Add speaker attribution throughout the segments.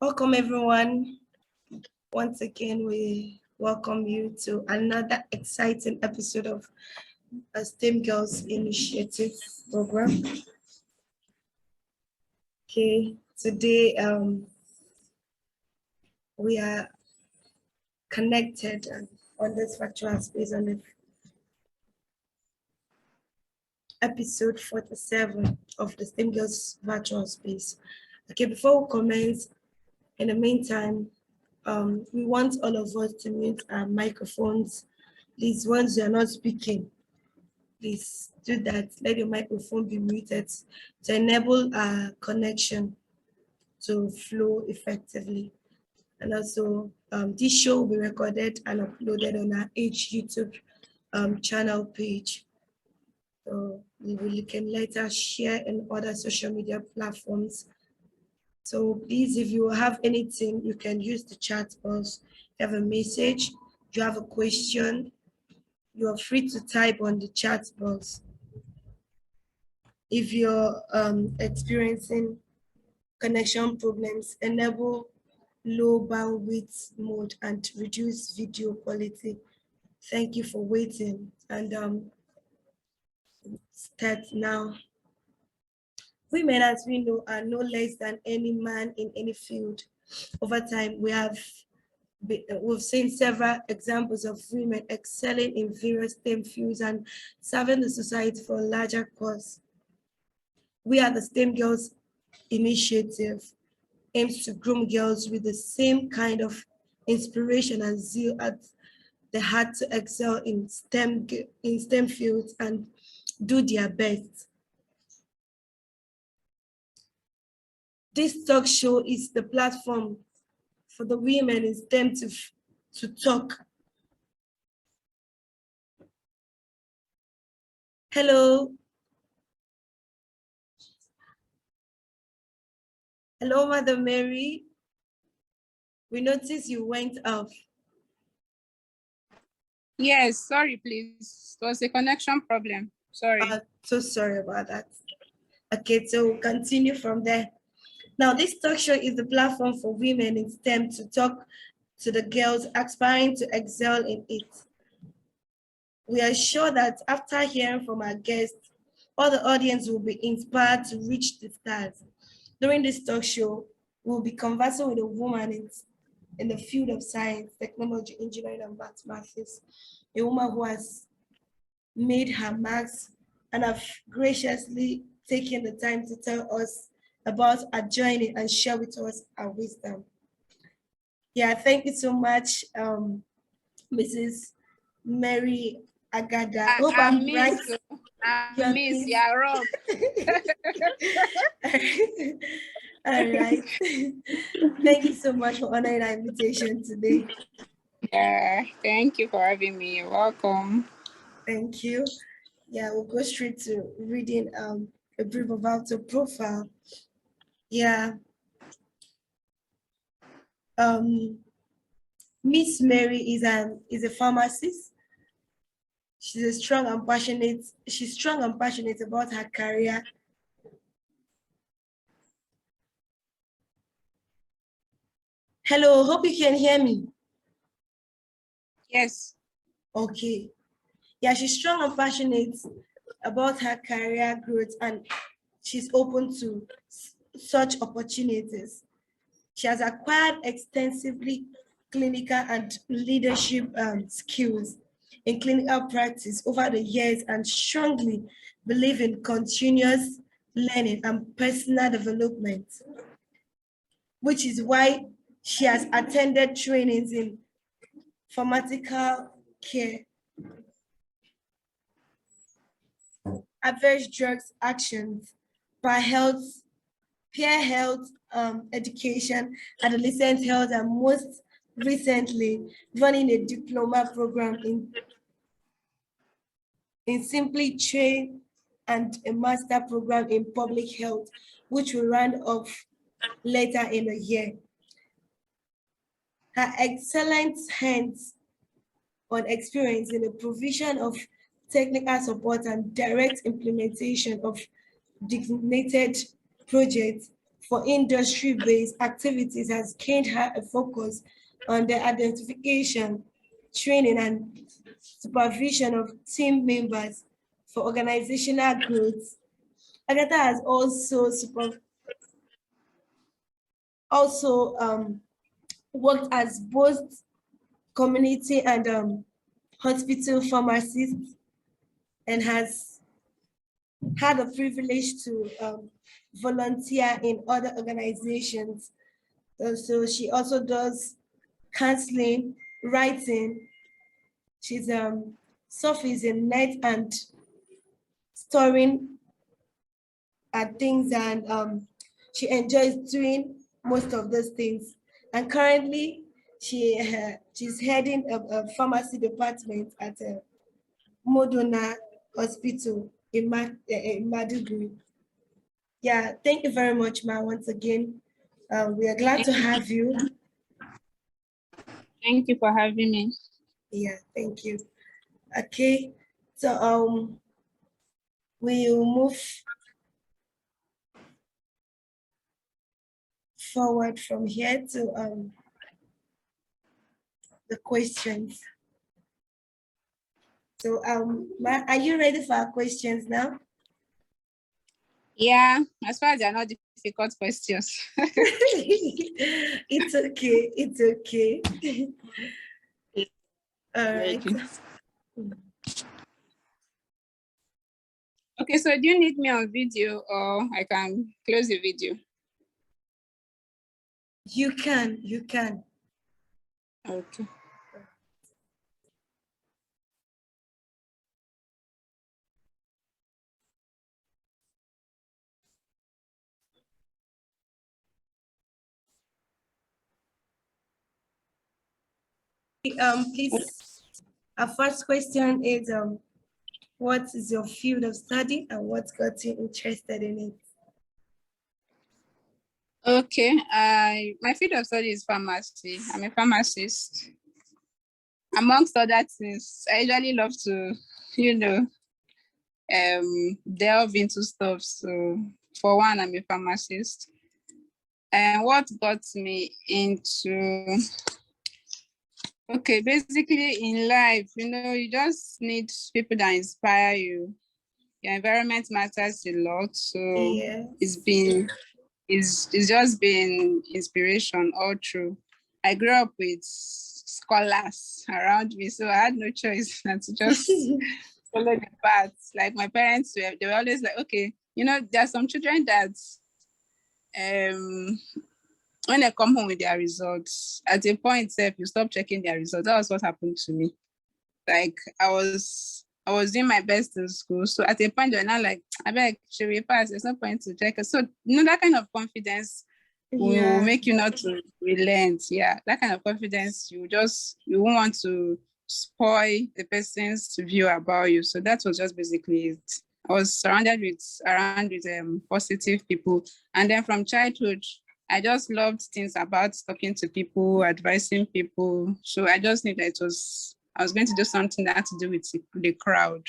Speaker 1: Welcome everyone. Once again, we welcome you to another exciting episode of a STEM Girls Initiative program. Okay, today we are connected on this virtual space on the episode 47 of the STEM Girls virtual space. Okay, before we commence, in the meantime, we want all of us to mute our microphones. These ones who are not speaking, please do that. Let your microphone be muted to enable our connection to flow effectively. And also, this show will be recorded and uploaded on our YouTube channel page. So you can later share in other social media platforms. So please, if you have anything, you can use the chat box. If you have a message, you have a question, you are free to type on the chat box. If you're experiencing connection problems, enable low bandwidth mode and reduce video quality. Thank you for waiting, and start now. Women, as we know, are no less than any man in any field. Over time, we've seen several examples of women excelling in various STEM fields and serving the society for a larger cause. We are the STEM Girls Initiative, aims to groom girls with the same kind of inspiration and zeal at the heart to excel in STEM fields and do their best. This talk show is the platform for the women in STEM to talk. Hello. Hello, Mother Mary. We noticed you went off.
Speaker 2: Yes, sorry, please. It was a connection problem. Sorry.
Speaker 1: So sorry about that. Okay, so we'll continue from there. Now, this talk show is the platform for women in STEM to talk to the girls aspiring to excel in it. We are sure that after hearing from our guests, all the audience will be inspired to reach the stars. During this talk show, we'll be conversing with a woman in the field of science, technology, engineering, and mathematics, a woman who has made her marks and have graciously taken the time to tell us about her journey and share with us her wisdom. Yeah, thank you so much, Mrs. Mary Agada. Hope I'm right.
Speaker 2: I miss, yeah, Rob.
Speaker 1: All right. Thank you so much for honoring our invitation today.
Speaker 2: Yeah, thank you for having me. You're welcome.
Speaker 1: Thank you. Yeah, we'll go straight to reading a brief about your profile. Yeah. Miss Mary is a pharmacist. She's strong and passionate about her career. Hello, hope you can hear me.
Speaker 2: Yes.
Speaker 1: Okay. Yeah, she's strong and passionate about her career growth, and she's open to such opportunities. She has acquired extensively clinical and leadership skills in clinical practice over the years and strongly believe in continuous learning and personal development, which is why she has attended trainings in pharmaceutical care, adverse drugs actions, peer health education, adolescent health, and most recently running a diploma program in Simply Train and a master program in public health, which will round off later in the year. Her excellent hands-on experience in the provision of technical support and direct implementation of designated projects for industry-based activities has gained her a focus on the identification, training, and supervision of team members for organizational growth. Agatha has also worked as both community and hospital pharmacist, and has had the privilege to volunteer in other organizations. So she also does counseling, writing. She's surface in night and storing at things, and she enjoys doing most of those things. And currently, she's heading a pharmacy department at Modona Hospital in Maiduguri. Yeah, thank you very much, Ma. Once again, we are glad to have you.
Speaker 2: Thank you for having me.
Speaker 1: Yeah, thank you. Okay, so we'll move forward from here to the questions. So Ma, are you ready for our questions now?
Speaker 2: Yeah, as far as they're not difficult questions.
Speaker 1: It's okay. It's okay. All right.
Speaker 2: Okay, so do you need me on video or I can close the video?
Speaker 1: You can.
Speaker 2: Okay.
Speaker 1: Please, our first question is what is your field of study and what got you interested in it?
Speaker 2: Okay, my field of study is pharmacy. I'm a pharmacist. Amongst other things, I usually love to, delve into stuff. So for one, I'm a pharmacist. And what got me into, okay, basically in life, you just need people that inspire you. Your environment matters a lot. So
Speaker 1: Yeah.
Speaker 2: it's just been inspiration all through. I grew up with scholars around me, so I had no choice than to just follow the path. Like my parents they were always like, okay, there are some children that when they come home with their results, at a point if you stop checking their results. That was what happened to me. Like I was doing my best in school. So at a point they're not like, I beg, should we pass? There's no point to check. So that kind of confidence will make you not to relent. Yeah, that kind of confidence, you won't want to spoil the person's view about you. So that was just basically it. I was surrounded with positive people, and then from childhood, I just loved things about talking to people, advising people. So I just knew that I was going to do something that had to do with the crowd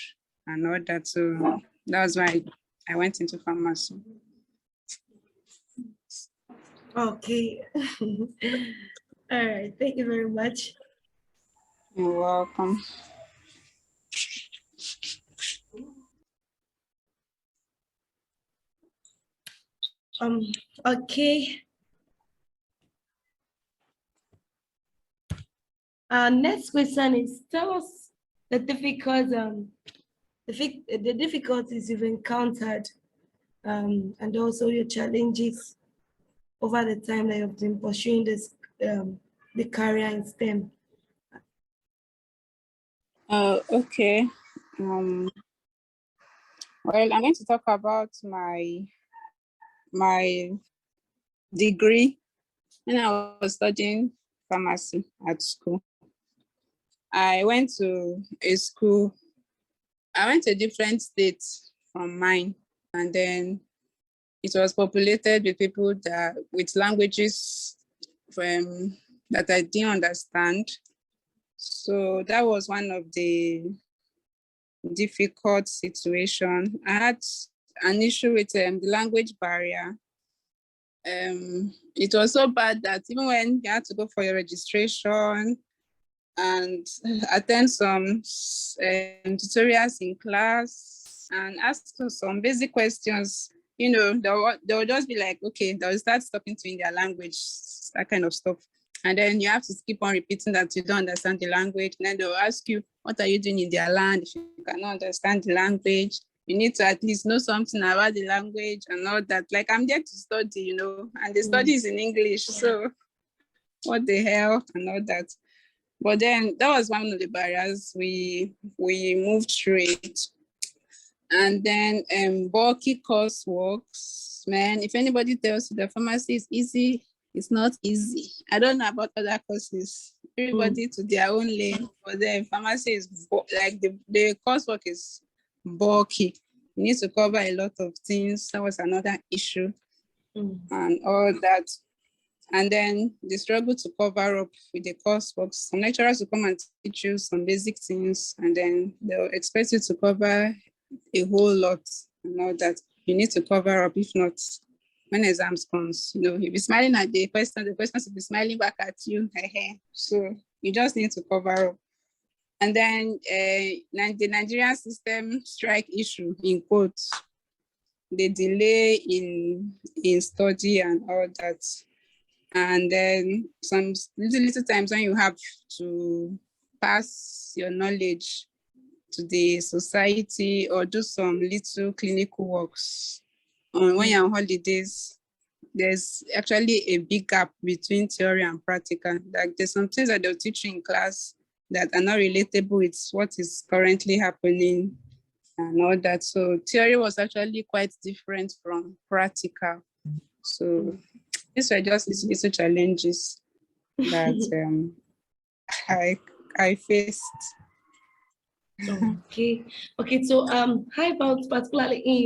Speaker 2: and all that. So that was why I went into pharmacy.
Speaker 1: Okay. All right. Thank you very much.
Speaker 2: You're welcome.
Speaker 1: Okay. Our next question is, tell us the the difficulties you've encountered, and also your challenges over the time that you've been pursuing the career in STEM.
Speaker 2: Okay. Well, I'm going to talk about my degree when I was studying pharmacy at school. I went to a different state from mine, and then it was populated with people with languages that I didn't understand. So that was one of the difficult situation. I had an issue with the language barrier. it was so bad that even when you had to go for your registration and attend some tutorials in class and ask some basic questions, they'll just be like, okay, they'll start talking to you in their language, that kind of stuff. And then you have to keep on repeating that you don't understand the language. And then they'll ask you, what are you doing in their land? If you cannot understand the language, you need to at least know something about the language and all that. Like, I'm there to study, and the study is in English. So what the hell and all that. But then that was one of the barriers. We moved through it. And then bulky courseworks, man, if anybody tells you the pharmacy is easy, it's not easy. I don't know about other courses. Everybody to their own lane, but then pharmacy is like the coursework is bulky. You need to cover a lot of things. That was another issue and all that. And then the struggle to cover up with the coursework. Some lecturers will come and teach you some basic things, and then they'll expect you to cover a whole lot and all that. You need to cover up. If not, when exams comes, you'll be smiling at the questions will be smiling back at you. So you just need to cover up. And then the Nigerian system strike issue, in quotes, the delay in study and all that. And then some little times when you have to pass your knowledge to the society or do some little clinical works. When you're on holidays, there's actually a big gap between theory and practical. Like, there's some things that they'll teach you in class that are not relatable with what is currently happening and all that. So theory was actually quite different from practical. So these were just little challenges that I faced.
Speaker 1: Okay. So how about particularly in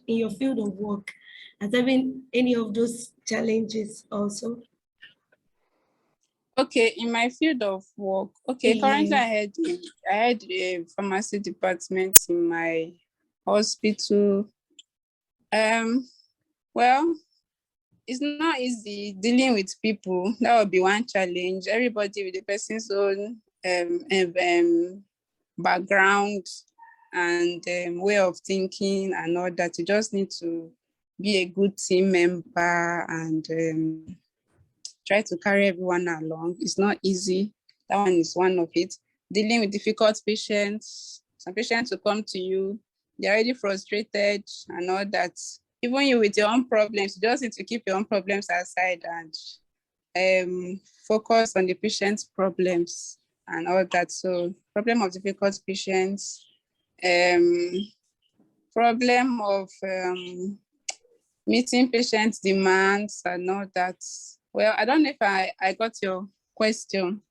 Speaker 1: your field of work? Has there been any of those challenges also?
Speaker 2: Okay, in my field of work, currently I had a pharmacy department in my hospital. Well, it's not easy dealing with people. That would be one challenge. Everybody with the person's own background and way of thinking and all that. You just need to be a good team member and try to carry everyone along. It's not easy. That one is one of it. Dealing with difficult patients. Some patients will come to you, they're already frustrated and all that. Even you with your own problems, you just need to keep your own problems aside and focus on the patient's problems and all that. So problem of difficult patients, problem of meeting patients' demands and all that. Well, I don't know if I got your question,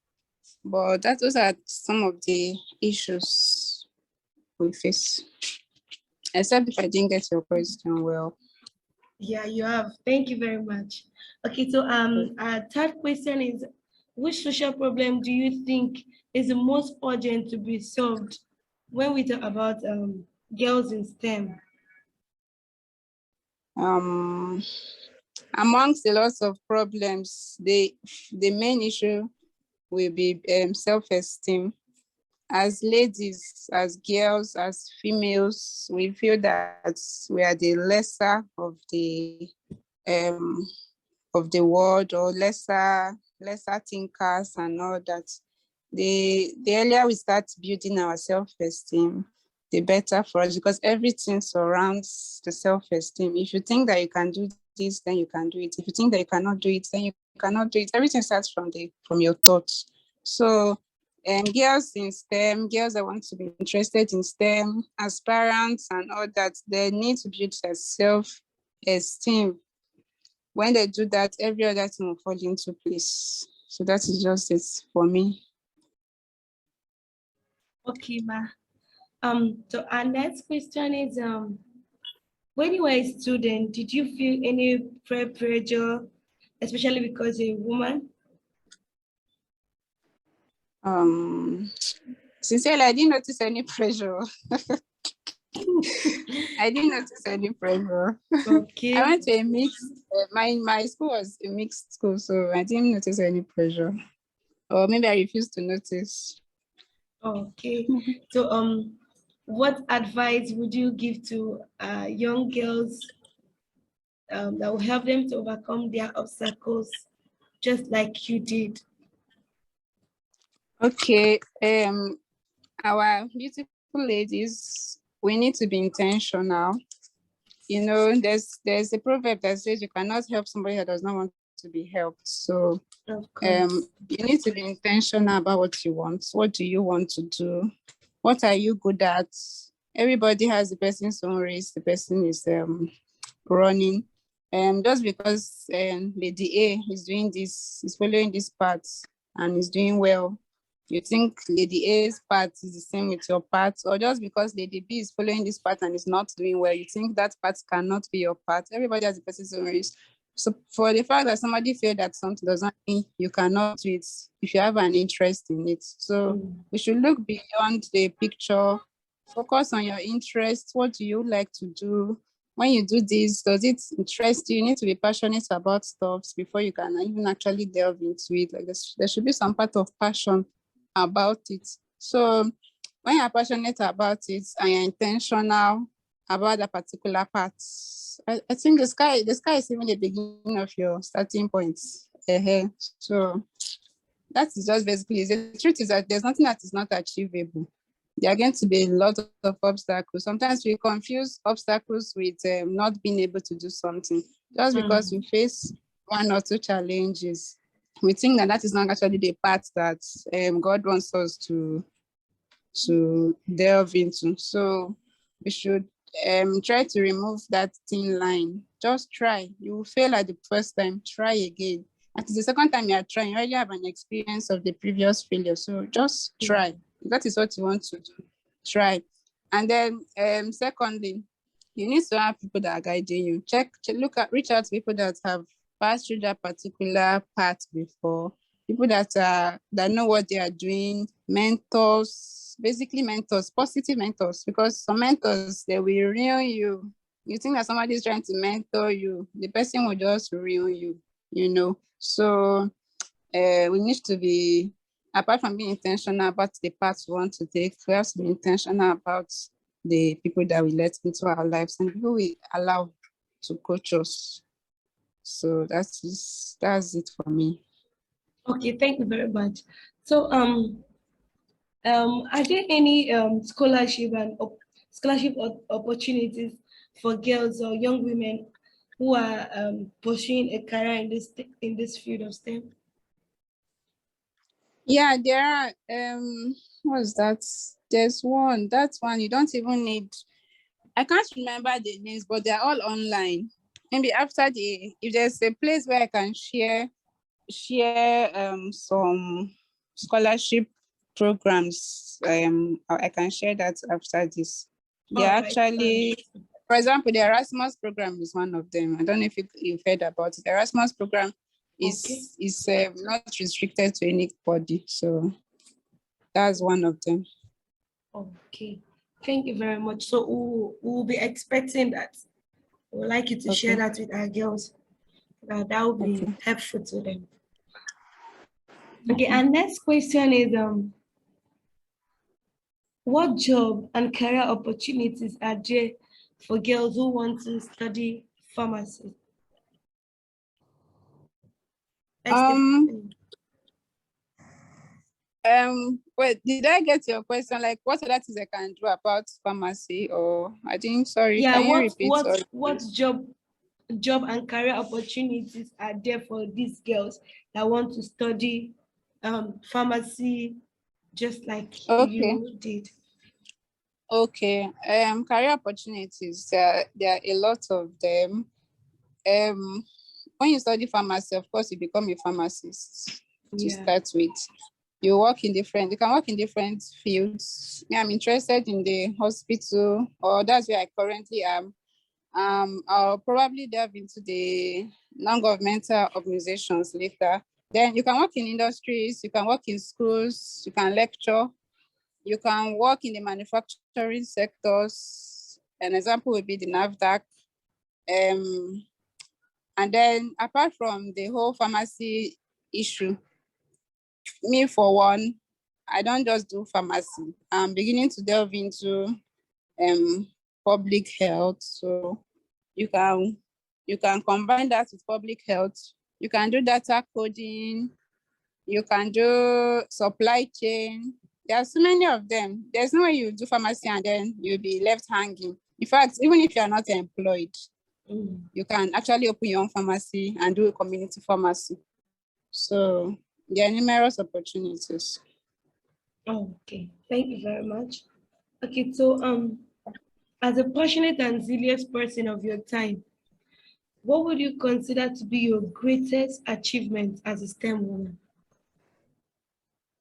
Speaker 2: but those are some of the issues we face. Except if I didn't get your question well.
Speaker 1: Yeah, you have. Thank you very much. Okay, so our third question is, which social problem do you think is the most urgent to be solved when we talk about girls in STEM?
Speaker 2: Amongst a lot of problems, the main issue will be self-esteem. As ladies, as girls, as females, we feel that we are the lesser of the world, or lesser thinkers and all that. The earlier we start building our self-esteem, the better for us, because everything surrounds the self-esteem. If you think that you can do this, then you can do it. If you think that you cannot do it, then you cannot do it. Everything starts from your thoughts. So girls in STEM, girls that want to be interested in STEM, aspirants and all that, they need to build their self-esteem. When they do that, every other thing will fall into place. So that is just it for me.
Speaker 1: Okay, ma. So our next question is, when you were a student, did you feel any pressure, especially because you're a woman?
Speaker 2: Sincerely, I didn't notice any pressure. I didn't notice any pressure. I
Speaker 1: Okay.
Speaker 2: went to a mixed, my school was a mixed school, so I didn't notice any pressure. Or maybe I refused to notice.
Speaker 1: Okay. So what advice would you give to young girls that will help them to overcome their obstacles, just like you did?
Speaker 2: Okay, our beautiful ladies, we need to be intentional. You know, there's a proverb that says you cannot help somebody that does not want to be helped. So
Speaker 1: Of course.
Speaker 2: you need to be intentional about what you want. What do you want to do? What are you good at? Everybody has the person's own race. The person is running. Just because Lady A is doing this, is following this path and is doing well, you think Lady A's path is the same with your path, or just because Lady B is following this path and is not doing well, you think that path cannot be your path. Everybody has a person's own race. So for the fact that somebody feel that something does not mean you cannot do it if you have an interest in it. So we should look beyond the picture, focus on your interests. What do you like to do? When you do this, does it interest you? You need to be passionate about stuff before you can even actually delve into it. Like there should be some part of passion about it. So when you're passionate about it and you're intentional about a particular part, I think the sky is even the beginning of your starting point. So that is just basically it. The truth is that there's nothing that is not achievable. There are going to be a lot of obstacles. Sometimes we confuse obstacles with not being able to do something. Just because we face one or two challenges, we think that that is not actually the path that God wants us to delve into. So we should try to remove that thin line. Just try. You will fail at the first time. Try again. At the second time you are trying, you already have an experience of the previous failure. So just try. That is what you want to do. Try. And then secondly, you need to have people that are guiding you. Reach out to people that have passed through that particular path before. People that know what they are doing, mentors, basically mentors, positive mentors, because some mentors, they will ruin you. You think that somebody is trying to mentor you, the person will just ruin you, you know. So we need to be, apart from being intentional about the path we want to take, we have to be intentional about the people that we let into our lives and who we allow to coach us. So that's it for me.
Speaker 1: Okay, thank you very much. So are there any scholarship opportunities for girls or young women who are pursuing a career in this field of STEM?
Speaker 2: Yeah, there are what's that? There's one. That one you don't even need. I can't remember the names, but they're all online. Maybe after if there's a place where I can share some scholarship programs, I can share that after this. They're
Speaker 1: All right.
Speaker 2: actually, for example, the Erasmus program is one of them. I don't know if you've heard about it. The Erasmus program
Speaker 1: Okay.
Speaker 2: is not restricted to anybody, so that's one of them.
Speaker 1: Okay. Thank you very much. So we'll be expecting that. We'd like you to share
Speaker 2: Okay.
Speaker 1: that with our girls. That will be
Speaker 2: Okay.
Speaker 1: helpful to them. Okay, and next question is what job and career opportunities are there for girls who want to study pharmacy?
Speaker 2: Um Wait, did I get your question? Like, what other things I can do about pharmacy? Or I think, sorry,
Speaker 1: Yeah,
Speaker 2: can you
Speaker 1: what
Speaker 2: repeat?
Speaker 1: what
Speaker 2: Or
Speaker 1: what job and career opportunities are there for these girls that want to study pharmacy just like
Speaker 2: okay,
Speaker 1: you did?
Speaker 2: okay. Career opportunities. There are a lot of them. When you study pharmacy, of course, you become a pharmacist to
Speaker 1: Yeah.
Speaker 2: start with. You can work in different fields. Me, I'm interested in the hospital, or that's where I currently am. I'll probably delve into the non-governmental organizations later. Then you can work in industries, you can work in schools, you can lecture, you can work in the manufacturing sectors. An example would be the NAFDAC. And then apart from the whole pharmacy issue, me for one, I don't just do pharmacy. I'm beginning to delve into public health. So you can combine that with public health. You can do data coding. You can do supply chain. There are so many of them. There's no way you do pharmacy and then you'll be left hanging. In fact, even if you are not employed, you can actually open your own pharmacy and do a community pharmacy. So there are numerous opportunities.
Speaker 1: Okay, thank you very much. Okay, so as a passionate and zealous person of your time, what would you consider to be your greatest achievement as a STEM woman?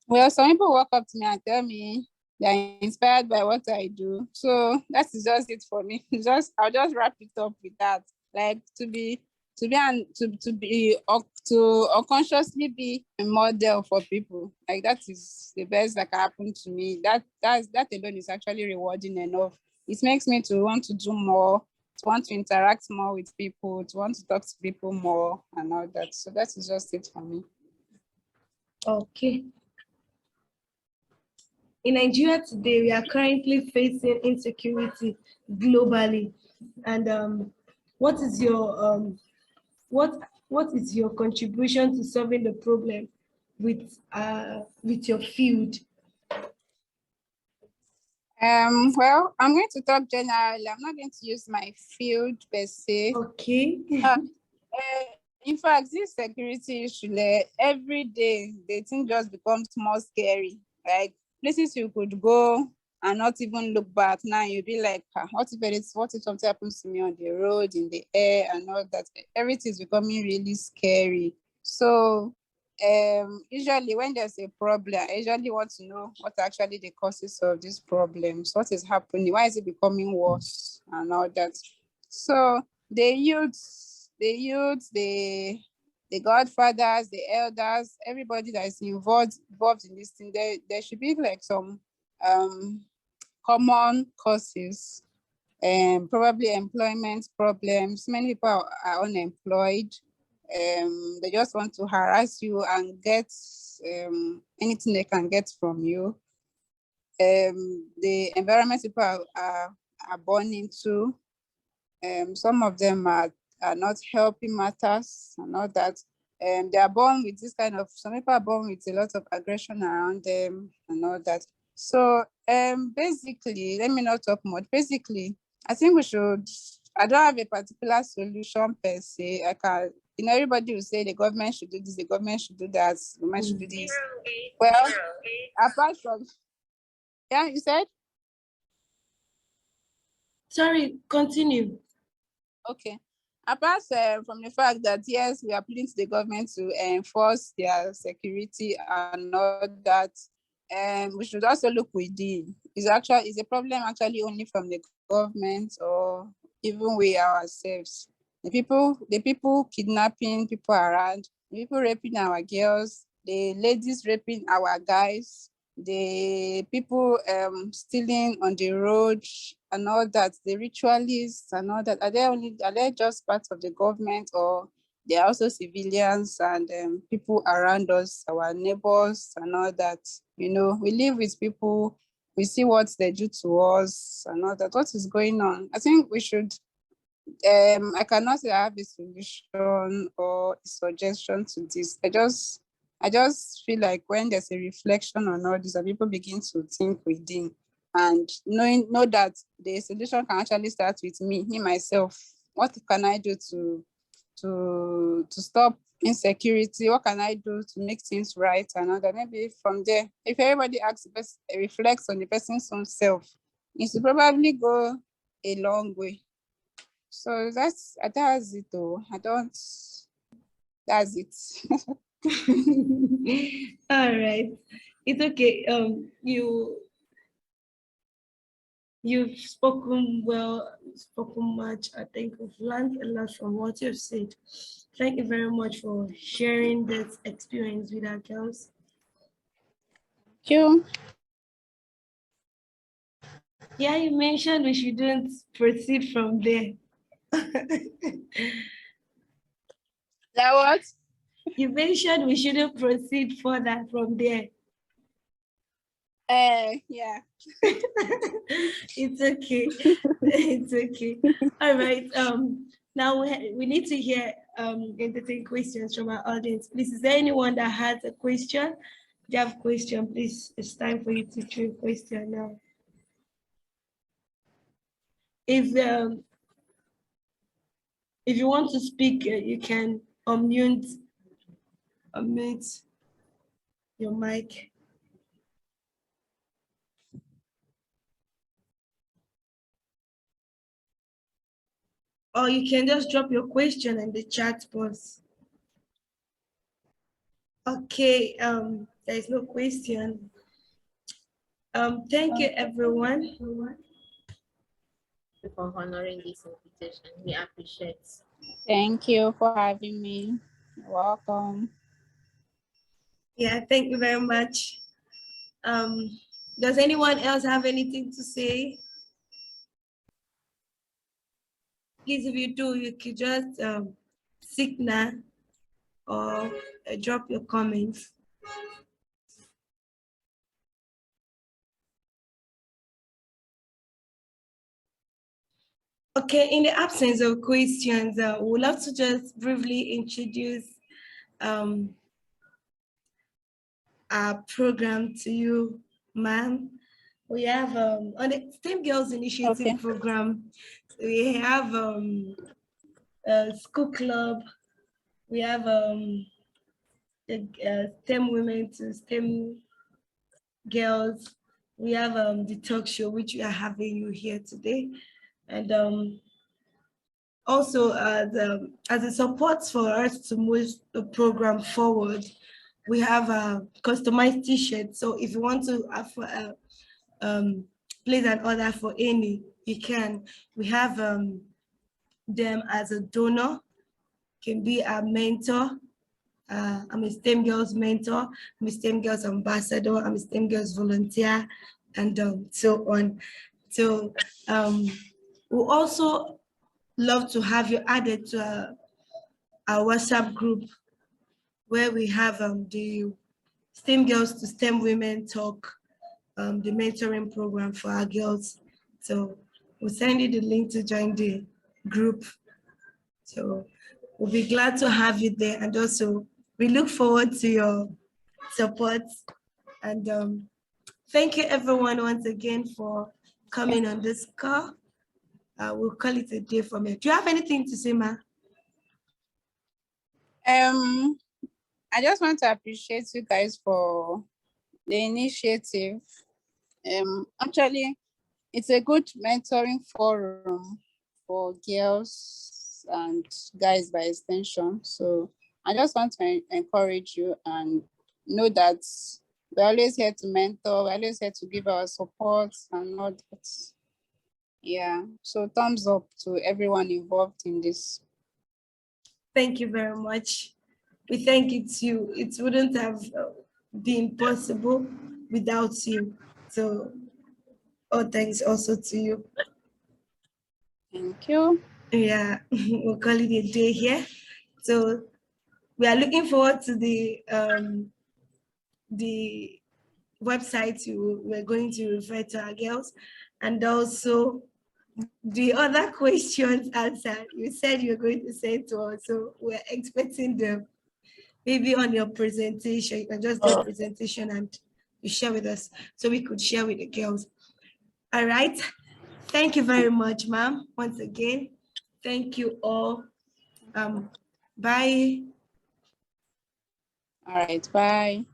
Speaker 2: Well, some people walk up to me and tell me they're inspired by what I do. So that is just it for me. I'll just wrap it up with that. Like to unconsciously be a model for people. Like that is the best that can happen to me. That alone is actually rewarding enough. It makes me to want to do more, to want to interact more with people, to want to talk to people more and all that. So that is just it for me.
Speaker 1: Okay. In Nigeria today, we are currently facing insecurity globally. And what is your contribution to solving the problem with your field?
Speaker 2: Well, I'm going to talk generally. I'm not going to use my field per se.
Speaker 1: Okay.
Speaker 2: In fact, this security issue, every day, the thing just becomes more scary. Like places you could go and not even look back. Now you'll be like, what if something happens to me on the road, in the air, and all that? Everything is becoming really scary. So usually when there's a problem, I usually want to know what are actually the causes of these problems, what is happening, why is it becoming worse, and all that. So the godfathers, the elders, everybody that is involved in this thing, there should be like some common causes, probably employment problems. Many people are unemployed. They just want to harass you and get anything they can get from you. The environment people are born into. Some of them are not helping matters and all that. They are born with this kind of, some people are born with a lot of aggression around them and all that. So basically, let me not talk much. Basically, I think I don't have a particular solution per se. Everybody will say the government should do this, the government should do that, the government should do this. Well, apart from, yeah, you said?
Speaker 1: Sorry, continue.
Speaker 2: Okay. Apart from the fact that, yes, we are pleading to the government to enforce their security and all that, we should also look within. Is a problem actually only from the government or even we ourselves? The people kidnapping people around, the people raping our girls, the ladies raping our guys, the people stealing on the road and all that, the ritualists and all that, are they just part of the government, or they are also civilians and people around us, our neighbors and all that? We live with people, we see what they do to us and all that. What is going on? I think we should, I cannot say I have a solution or a suggestion to this. I just feel like when there's a reflection on all this, and people begin to think within and know that the solution can actually start with me myself. What can I do to stop insecurity? What can I do to make things right? And all that. Maybe from there, if everybody reflects on the person's own self, it will probably go a long way. So that's it though. That's it.
Speaker 1: All right. It's okay. You've spoken well, spoken much. I think we've learned a lot from what you've said. Thank you very much for sharing this experience with our girls.
Speaker 2: Thank you.
Speaker 1: Yeah, you mentioned we shouldn't proceed from there.
Speaker 2: That what?
Speaker 1: You mentioned we shouldn't proceed further from there.
Speaker 2: Yeah.
Speaker 1: It's okay. It's okay. All right. Now we need to hear entertain questions from our audience. Please, is there anyone that has a question? If you have a question, please, it's time for you to choose a question now. If you want to speak, you can unmute your mic. Or you can just drop your question in the chat box. Okay, there is no question. Thank you, everyone.
Speaker 3: For honoring this invitation. We appreciate.
Speaker 2: Thank you for having me. You're welcome.
Speaker 1: Yeah, thank you very much. Does anyone else have anything to say? Please, if you do, you could just signal or drop your comments. Okay, in the absence of questions, we'd love to just briefly introduce our program to you, ma'am. We have on the STEM Girls Initiative program, we have a school club, we have the STEM women to STEM girls, we have the talk show, which we are having you here today. And also as a support for us to move the program forward, we have a customized t-shirt. So if you want to place an order for any, you can. We have them as a donor, can be a mentor. I'm a STEM Girls mentor, I'm a STEM Girls ambassador, I'm a STEM Girls volunteer, and so on. So we also love to have you added to our WhatsApp group where we have the STEM Girls to STEM Women Talk, the mentoring program for our girls. So we'll send you the link to join the group. So we'll be glad to have you there. And also we look forward to your support. And thank you everyone once again for coming on this call. We'll call it a day from here. Do you have anything to say, Ma?
Speaker 2: I just want to appreciate you guys for the initiative. Actually, it's a good mentoring forum for girls and guys by extension. So I just want to encourage you and know that we're always here to mentor, we're always here to give our support and all that. Yeah, so thumbs up to everyone involved in this.
Speaker 1: Thank you very much. We thank you. It wouldn't have been possible without you. So, thanks also to you.
Speaker 2: Thank you.
Speaker 1: Yeah, we'll call it a day here. So we are looking forward to the website we're going to refer to our girls, and also the other questions answered. You said you're going to send to us, so we're expecting them. Maybe on your presentation, you can just do a presentation and you share with us so we could share with the girls. All right. Thank you very much, ma'am. Once again, thank you all. Bye.
Speaker 2: All right, bye.